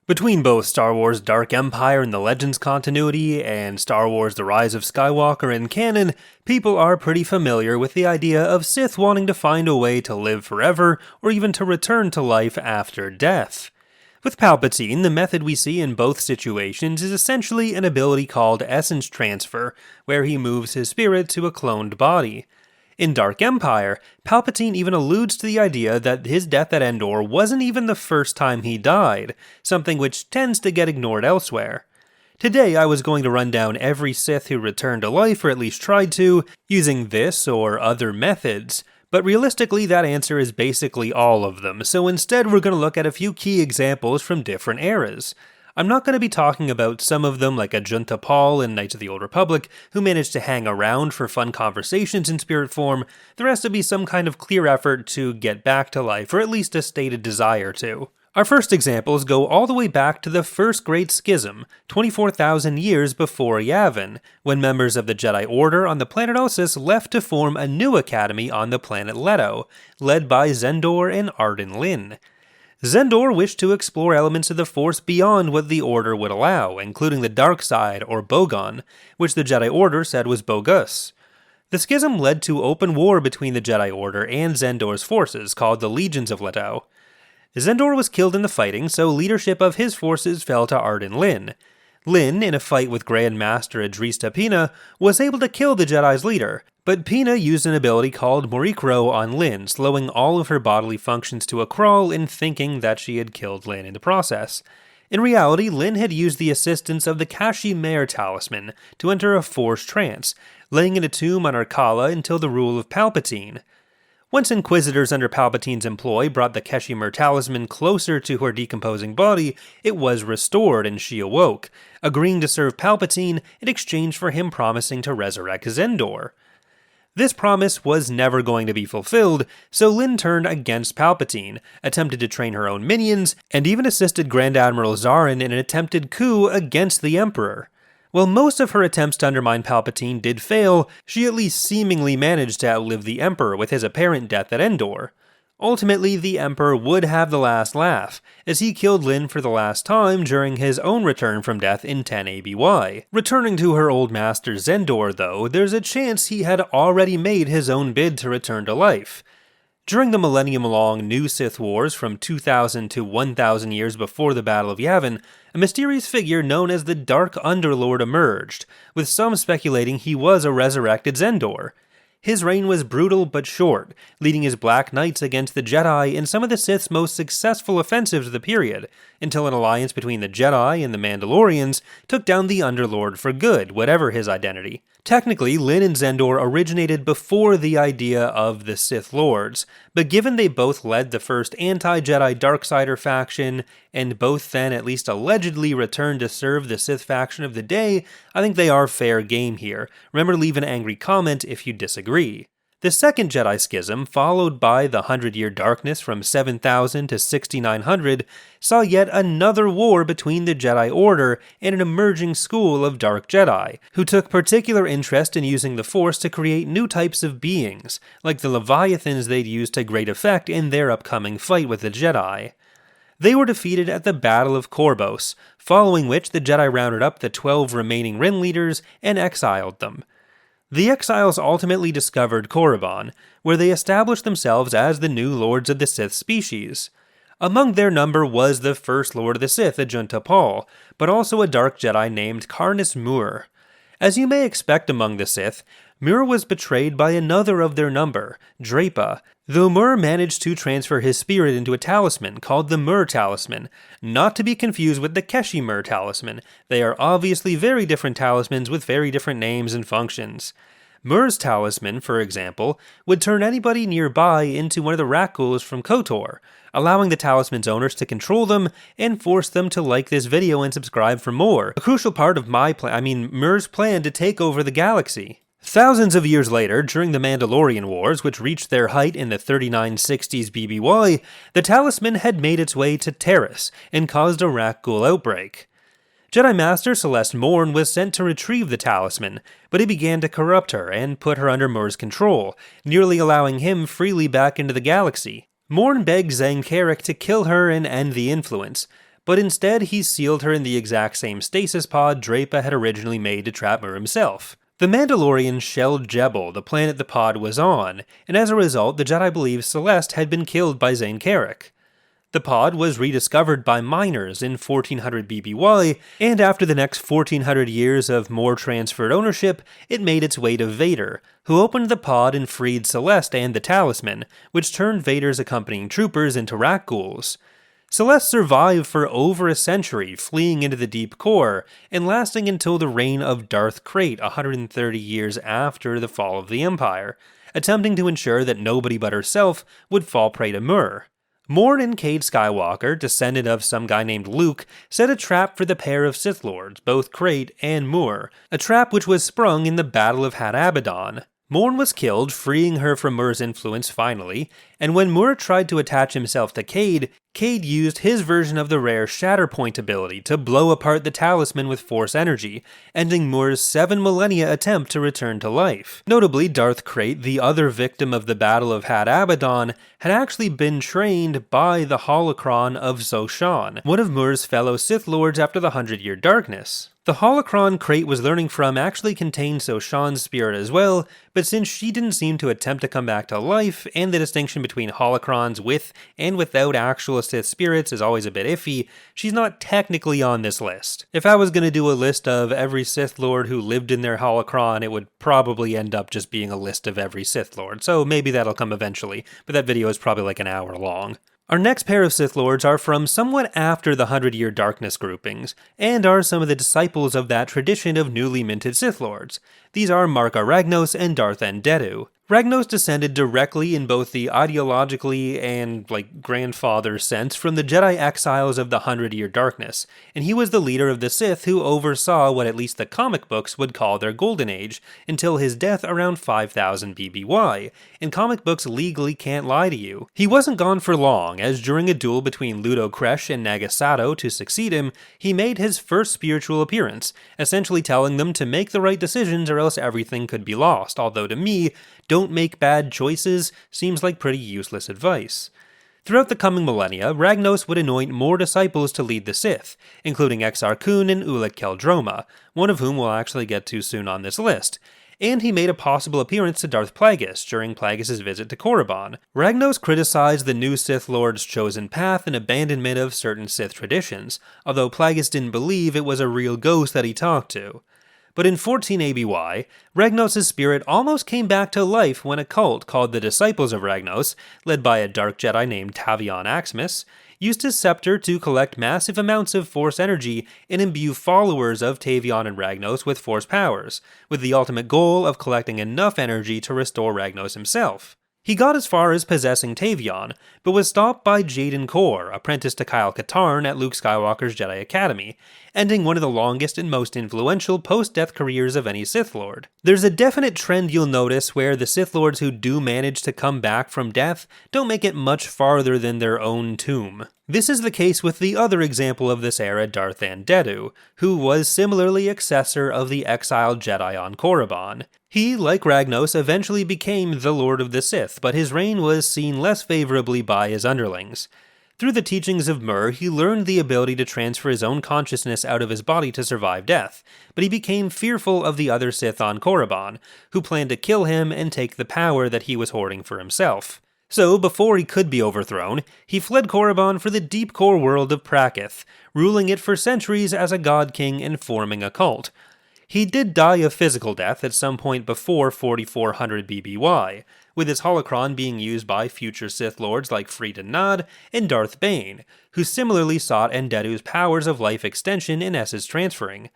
Between both Star Wars Dark Empire and the Legends continuity and Star Wars The Rise of Skywalker in canon, people are pretty familiar with the idea of Sith wanting to find a way to live forever or even to return to life after death. With Palpatine, the method we see in both situations is essentially an ability called essence transfer, where he moves his spirit to a cloned body. In Dark Empire, Palpatine even alludes to the idea that his death at Endor wasn't even the first time he died, something which tends to get ignored elsewhere. Today I was going to run down every Sith who returned to life, or at least tried to, using this or other methods, but realistically that answer is basically all of them, so instead we're going to look at a few key examples from different eras. I'm not going to be talking about some of them like a Junta Paul in Knights of the Old Republic, who managed to hang around for fun conversations in spirit form. The rest will be some kind of clear effort to get back to life, or at least a stated desire to. Our first examples go all the way back to the First Great Schism, 24,000 years before Yavin, when members of the Jedi Order on the planet Ossus left to form a new academy on the planet Leto, led by Zendor and Arden Lyn. Zendor wished to explore elements of the Force beyond what the Order would allow, including the dark side, or Bogon, which the Jedi Order said was bogus. The schism led to open war between the Jedi Order and Zendor's forces, called the Legions of Leto. Zendor was killed in the fighting, so leadership of his forces fell to Arden Lyn. Lyn, in a fight with Grand Master Adrista Pina, was able to kill the Jedi's leader, but Pina used an ability called Morikro on Lyn, slowing all of her bodily functions to a crawl and thinking that she had killed Lyn in the process. In reality, Lyn had used the assistance of the Kashi Mare talisman to enter a Force trance, laying in a tomb on Arkala until the rule of Palpatine. Once Inquisitors under Palpatine's employ brought the Keshimir talisman closer to her decomposing body, it was restored and she awoke, agreeing to serve Palpatine in exchange for him promising to resurrect Zendor. This promise was never going to be fulfilled, so Lyn turned against Palpatine, attempted to train her own minions, and even assisted Grand Admiral Zarin in an attempted coup against the Emperor. While most of her attempts to undermine Palpatine did fail, she at least seemingly managed to outlive the Emperor with his apparent death at Endor. Ultimately, the Emperor would have the last laugh, as he killed Lyn for the last time during his own return from death in 10 ABY. Returning to her old master Zendor, though, there's a chance he had already made his own bid to return to life. During the millennium-long New Sith Wars from 2,000 to 1,000 years before the Battle of Yavin, a mysterious figure known as the Dark Underlord emerged, with some speculating he was a resurrected Zendor. His reign was brutal but short, leading his Black Knights against the Jedi in some of the Sith's most successful offensives of the period, until an alliance between the Jedi and the Mandalorians took down the Underlord for good, whatever his identity. Technically, Lyn and Zendor originated before the idea of the Sith Lords, but given they both led the first anti-Jedi Darksider faction, and both then at least allegedly returned to serve the Sith faction of the day, I think they are fair game here. Remember to leave an angry comment if you disagree. The Second Jedi Schism, followed by the 100-Year Darkness from 7,000 to 6,900, saw yet another war between the Jedi Order and an emerging school of Dark Jedi, who took particular interest in using the Force to create new types of beings, like the Leviathans they'd use to great effect in their upcoming fight with the Jedi. They were defeated at the Battle of Korbos, following which the Jedi rounded up the 12 remaining Rin leaders and exiled them. The exiles ultimately discovered Korriban, where they established themselves as the new Lords of the Sith species. Among their number was the First Lord of the Sith, Junta Paul, but also a Dark Jedi named Karnus Mur. As you may expect among the Sith, Mur was betrayed by another of their number, Drapa, though Mur managed to transfer his spirit into a talisman called the Mur Talisman, not to be confused with the Keshimir Talisman. They are obviously very different talismans with very different names and functions. Mur's talisman, for example, would turn anybody nearby into one of the Rakghouls from KOTOR, allowing the talisman's owners to control them and force them to like this video and subscribe for more. A crucial part of Mur's plan to take over the galaxy. Thousands of years later, during the Mandalorian Wars, which reached their height in the 3960s BBY, the talisman had made its way to Terrace and caused a Rakghoul outbreak. Jedi Master Celeste Morn was sent to retrieve the talisman, but he began to corrupt her and put her under Mur's control, nearly allowing him freely back into the galaxy. Morn begged Zang Carrick to kill her and end the influence, but instead he sealed her in the exact same stasis pod Drapa had originally made to trap Mur himself. The Mandalorian shelled Jebel, the planet the pod was on, and as a result, the Jedi believed Celeste had been killed by Zane Carrick. The pod was rediscovered by miners in 1400 BBY, and after the next 1400 years of more transferred ownership, it made its way to Vader, who opened the pod and freed Celeste and the Talisman, which turned Vader's accompanying troopers into rat ghouls. Celeste survived for over a century, fleeing into the deep core, and lasting until the reign of Darth Krayt 130 years after the fall of the Empire, attempting to ensure that nobody but herself would fall prey to Mur. Morn and Cade Skywalker, descendant of some guy named Luke, set a trap for the pair of Sith Lords, both Krayt and Mur, a trap which was sprung in the Battle of Hat Abaddon. Morn was killed, freeing her from Mur's influence finally, and when Mur tried to attach himself to Cade, Cade used his version of the rare Shatterpoint ability to blow apart the Talisman with Force energy, ending Mur's 7 millennia attempt to return to life. Notably, Darth Krayt, the other victim of the Battle of Hat Abaddon, had actually been trained by the holocron of Zoshan, one of Mur's fellow Sith Lords after the 100-Year Darkness. The holocron Krayt was learning from actually contained Zoshan's spirit as well, but since she didn't seem to attempt to come back to life, and the distinction between holocrons with and without actual Sith spirits is always a bit iffy, she's not technically on this list. If I was going to do a list of every Sith Lord who lived in their holocron, it would probably end up just being a list of every Sith Lord, so maybe that'll come eventually, but that video is probably like an hour long. Our next pair of Sith Lords are from somewhat after the 100-Year Darkness groupings, and are some of the disciples of that tradition of newly minted Sith Lords. These are Marka Ragnos and Darth Ndedu. Ragnos descended directly in both the ideologically and, grandfather sense from the Jedi exiles of the 100-Year Darkness, and he was the leader of the Sith who oversaw what at least the comic books would call their Golden Age, until his death around 5000 BBY, and comic books legally can't lie to you. He wasn't gone for long, as during a duel between Ludo Kresh and Nagasato to succeed him, he made his first spiritual appearance, essentially telling them to make the right decisions or else everything could be lost, although to me, don't make bad choices seems like pretty useless advice. Throughout the coming millennia, Ragnos would anoint more disciples to lead the Sith, including Exar Kun and Ulic Qel-Droma, one of whom we'll actually get to soon on this list, and he made a possible appearance to Darth Plagueis during Plagueis' visit to Korriban. Ragnos criticized the new Sith Lord's chosen path and abandonment of certain Sith traditions, although Plagueis didn't believe it was a real ghost that he talked to. But in 14 ABY, Ragnos' spirit almost came back to life when a cult called the Disciples of Ragnos, led by a dark Jedi named Tavion Aximus, used his scepter to collect massive amounts of Force energy and imbue followers of Tavion and Ragnos with Force powers, with the ultimate goal of collecting enough energy to restore Ragnos himself. He got as far as possessing Tavion, but was stopped by Jaden Kor, apprentice to Kyle Katarn at Luke Skywalker's Jedi Academy, ending one of the longest and most influential post-death careers of any Sith Lord. There's a definite trend you'll notice where the Sith Lords who do manage to come back from death don't make it much farther than their own tomb. This is the case with the other example of this era, Darth Ndedu, who was similarly successor of the exiled Jedi on Korriban. He, like Ragnos, eventually became the Lord of the Sith, but his reign was seen less favorably by his underlings. Through the teachings of Mur, he learned the ability to transfer his own consciousness out of his body to survive death, but he became fearful of the other Sith on Korriban, who planned to kill him and take the power that he was hoarding for himself. So, before he could be overthrown, he fled Korriban for the deep core world of Prakith, ruling it for centuries as a god king and forming a cult. He did die a physical death at some point before 4400 BBY, with his holocron being used by future Sith Lords like Friedan Nad and Darth Bane, who similarly sought Ndedu's powers of life extension and essence transferring.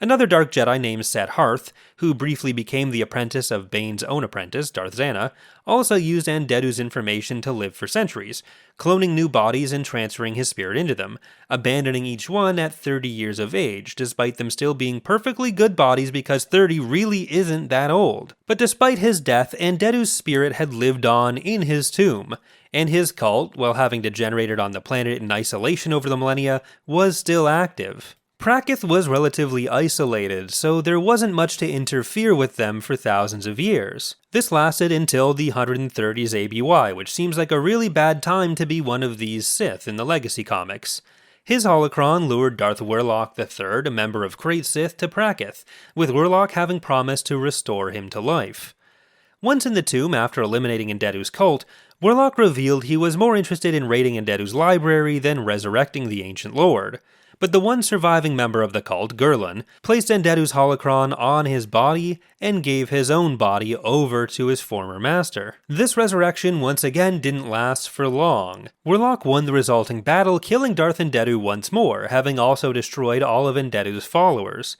Another Dark Jedi named Set Hearth, who briefly became the apprentice of Bane's own apprentice, Darth Zana, also used Ndedu's information to live for centuries, cloning new bodies and transferring his spirit into them, abandoning each one at 30 years of age, despite them still being perfectly good bodies because 30 really isn't that old. But despite his death, Ndedu's spirit had lived on in his tomb, and his cult, while having degenerated on the planet in isolation over the millennia, was still active. Prakith was relatively isolated, so there wasn't much to interfere with them for thousands of years. This lasted until the 130s ABY, which seems like a really bad time to be one of these Sith in the Legacy comics. His holocron lured Darth Warlock III, a member of Great Sith, to Prakith, with Warlock having promised to restore him to life. Once in the tomb after eliminating Indedu's cult, Warlock revealed he was more interested in raiding Indedu's library than resurrecting the Ancient Lord. But the one surviving member of the cult, Gurlun, placed Indedu's holocron on his body and gave his own body over to his former master. This resurrection once again didn't last for long. Warlock won the resulting battle, killing Darth Indedu once more, having also destroyed all of Indedu's followers.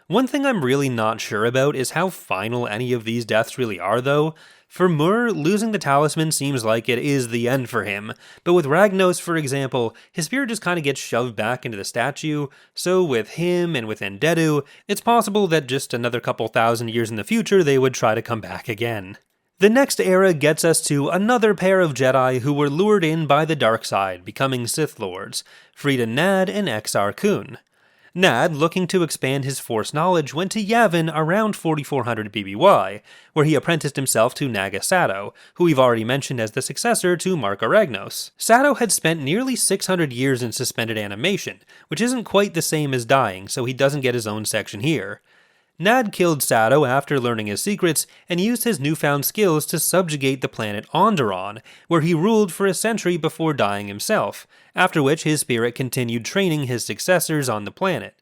One thing I'm really not sure about is how final any of these deaths really are, though. For Mur, losing the talisman seems like it is the end for him, but with Ragnos, for example, his spirit just kind of gets shoved back into the statue, so with him and with Indedu, it's possible that just another couple thousand years in the future they would try to come back again. The next era gets us to another pair of Jedi who were lured in by the dark side, becoming Sith Lords, Frida Nad and Exar Kun. Nad, looking to expand his Force knowledge, went to Yavin around 4400 BBY, where he apprenticed himself to Naga Sato, who we've already mentioned as the successor to Marka Ragnos. Sato had spent nearly 600 years in suspended animation, which isn't quite the same as dying, so he doesn't get his own section here. Nad killed Sato after learning his secrets, and used his newfound skills to subjugate the planet Onderon, where he ruled for a century before dying himself, after which his spirit continued training his successors on the planet.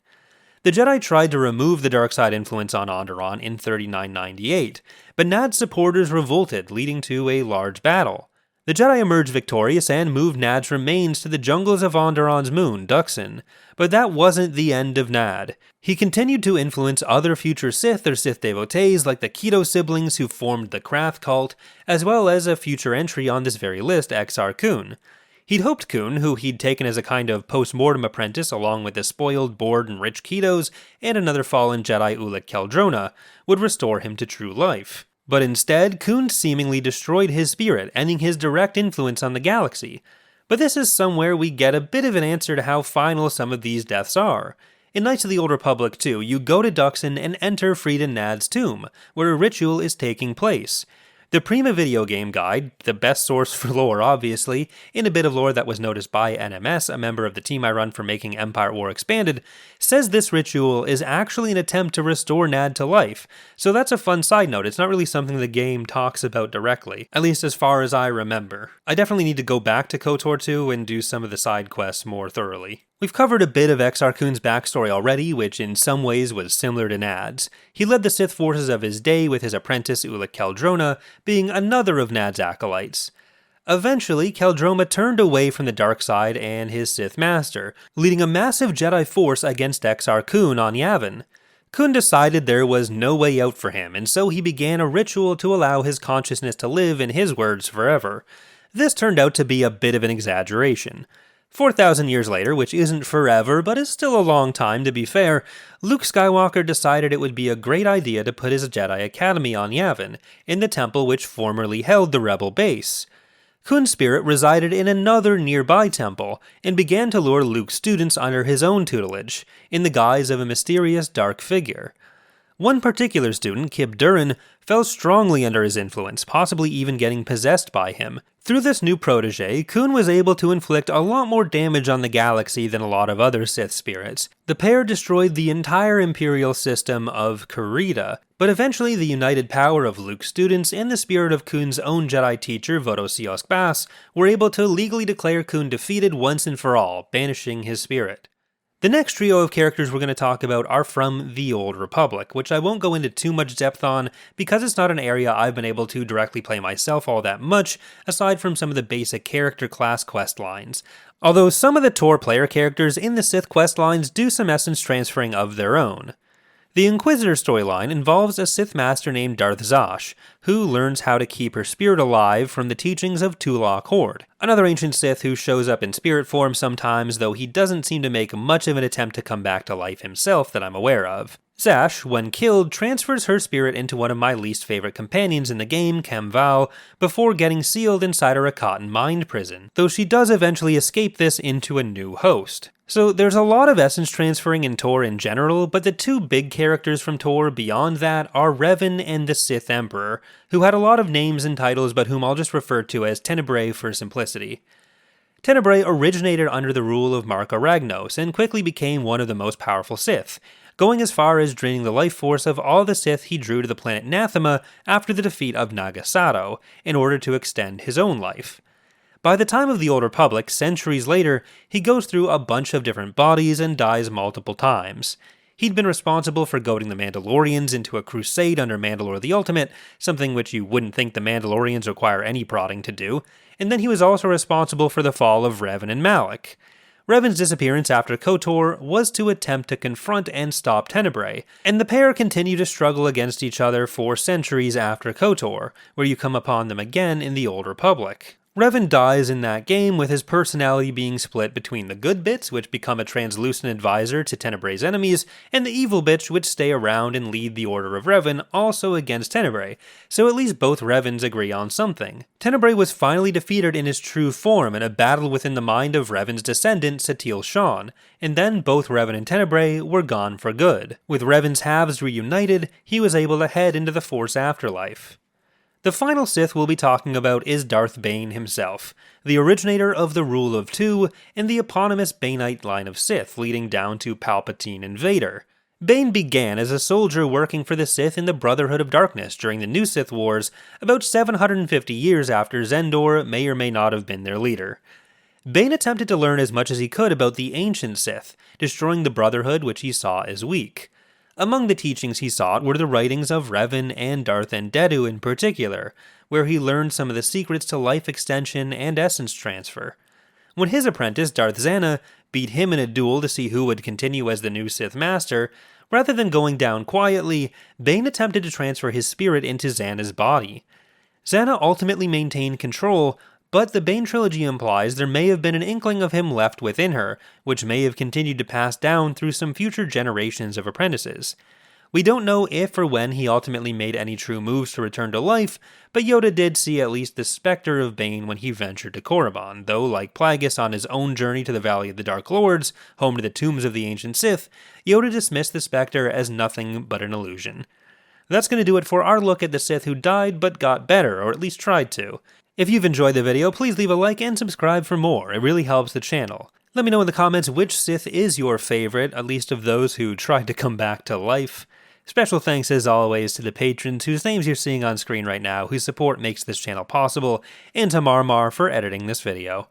The Jedi tried to remove the dark side influence on Onderon in 3998, but Nad's supporters revolted, leading to a large battle. The Jedi emerged victorious and moved Nad's remains to the jungles of Onderon's moon, Duxon, but that wasn't the end of Nad. He continued to influence other future Sith or Sith devotees like the Keto siblings who formed the Krath cult, as well as a future entry on this very list, Exar Kun. He'd hoped Kun, who he'd taken as a kind of post-mortem apprentice along with the spoiled, bored, and rich Ketos and another fallen Jedi Ulic Keldrona, would restore him to true life. But instead, Kun seemingly destroyed his spirit, ending his direct influence on the galaxy. But this is somewhere we get a bit of an answer to how final some of these deaths are. In Knights of the Old Republic 2, you go to Duxon and enter Frida Nad's tomb, where a ritual is taking place. The Prima video game guide, the best source for lore obviously, in a bit of lore that was noticed by NMS, a member of the team I run for making Empire War Expanded, says this ritual is actually an attempt to restore Nad to life. So that's a fun side note, it's not really something the game talks about directly, at least as far as I remember. I definitely need to go back to KOTOR 2 and do some of the side quests more thoroughly. We've covered a bit of Exar Kun's backstory already, which in some ways was similar to Nad's. He led the Sith forces of his day with his apprentice Ulic Keldrona being another of Nad's acolytes. Eventually, Keldroma turned away from the dark side and his Sith master, leading a massive Jedi force against Exar Kun on Yavin. Kun decided there was no way out for him, and so he began a ritual to allow his consciousness to live, in his words, forever. This turned out to be a bit of an exaggeration. 4,000 years later, which isn't forever, but is still a long time to be fair, Luke Skywalker decided it would be a great idea to put his Jedi Academy on Yavin, in the temple which formerly held the Rebel base. Kun's spirit resided in another nearby temple, and began to lure Luke's students under his own tutelage, in the guise of a mysterious dark figure. One particular student, Kib Durin, fell strongly under his influence, possibly even getting possessed by him. Through this new protege, Kun was able to inflict a lot more damage on the galaxy than a lot of other Sith spirits. The pair destroyed the entire Imperial system of Kurita, but eventually the united power of Luke's students and the spirit of Kun's own Jedi teacher, Voto Siosc Bas, were able to legally declare Kun defeated once and for all, banishing his spirit. The next trio of characters we're going to talk about are from the Old Republic, which I won't go into too much depth on because it's not an area I've been able to directly play myself all that much, aside from some of the basic character class quest lines. Although some of the Tor player characters in the Sith quest lines do some essence transferring of their own. The Inquisitor storyline involves a Sith master named Darth Zash, who learns how to keep her spirit alive from the teachings of Tulak Hord, another ancient Sith who shows up in spirit form sometimes, though he doesn't seem to make much of an attempt to come back to life himself that I'm aware of. Zash, when killed, transfers her spirit into one of my least favorite companions in the game, Kem Val, before getting sealed inside a Rakatan mind prison, though she does eventually escape this into a new host. So there's a lot of essence transferring in Tor in general, but the two big characters from Tor beyond that are Revan and the Sith Emperor, who had a lot of names and titles but whom I'll just refer to as Tenebrae for simplicity. Tenebrae originated under the rule of Mark Aragnos and quickly became one of the most powerful Sith, going as far as draining the life force of all the Sith he drew to the planet Nathema after the defeat of Nagasato, in order to extend his own life. By the time of the Old Republic, centuries later, he goes through a bunch of different bodies and dies multiple times. He'd been responsible for goading the Mandalorians into a crusade under Mandalore the Ultimate, something which you wouldn't think the Mandalorians require any prodding to do, and then he was also responsible for the fall of Revan and Malak. Revan's disappearance after KOTOR was to attempt to confront and stop Tenebrae, and the pair continue to struggle against each other for centuries after KOTOR, where you come upon them again in the Old Republic. Revan dies in that game with his personality being split between the good bits, which become a translucent advisor to Tenebrae's enemies, and the evil bits which stay around and lead the Order of Revan, also against Tenebrae, so at least both Revans agree on something. Tenebrae was finally defeated in his true form in a battle within the mind of Revan's descendant, Satil Shan, and then both Revan and Tenebrae were gone for good. With Revan's halves reunited, he was able to head into the Force afterlife. The final Sith we'll be talking about is Darth Bane himself, the originator of the Rule of Two and the eponymous Baneite line of Sith leading down to Palpatine and Vader. Bane began as a soldier working for the Sith in the Brotherhood of Darkness during the New Sith Wars, about 750 years after Zendor may or may not have been their leader. Bane attempted to learn as much as he could about the ancient Sith, destroying the Brotherhood which he saw as weak. Among the teachings he sought were the writings of Revan and Darth Endedu in particular, where he learned some of the secrets to life extension and essence transfer. When his apprentice Darth Zana beat him in a duel to see who would continue as the new Sith Master, rather than going down quietly, Bane attempted to transfer his spirit into Zana's body. Zana ultimately maintained control, but the Bane trilogy implies there may have been an inkling of him left within her, which may have continued to pass down through some future generations of apprentices. We don't know if or when he ultimately made any true moves to return to life, but Yoda did see at least the specter of Bane when he ventured to Korriban, though like Plagueis on his own journey to the Valley of the Dark Lords, home to the tombs of the ancient Sith, Yoda dismissed the specter as nothing but an illusion. That's going to do it for our look at the Sith who died but got better, or at least tried to. If you've enjoyed the video, please leave a like and subscribe for more, it really helps the channel. Let me know in the comments which Sith is your favorite, at least of those who tried to come back to life. Special thanks as always to the patrons whose names you're seeing on screen right now, whose support makes this channel possible, and to Marmar for editing this video.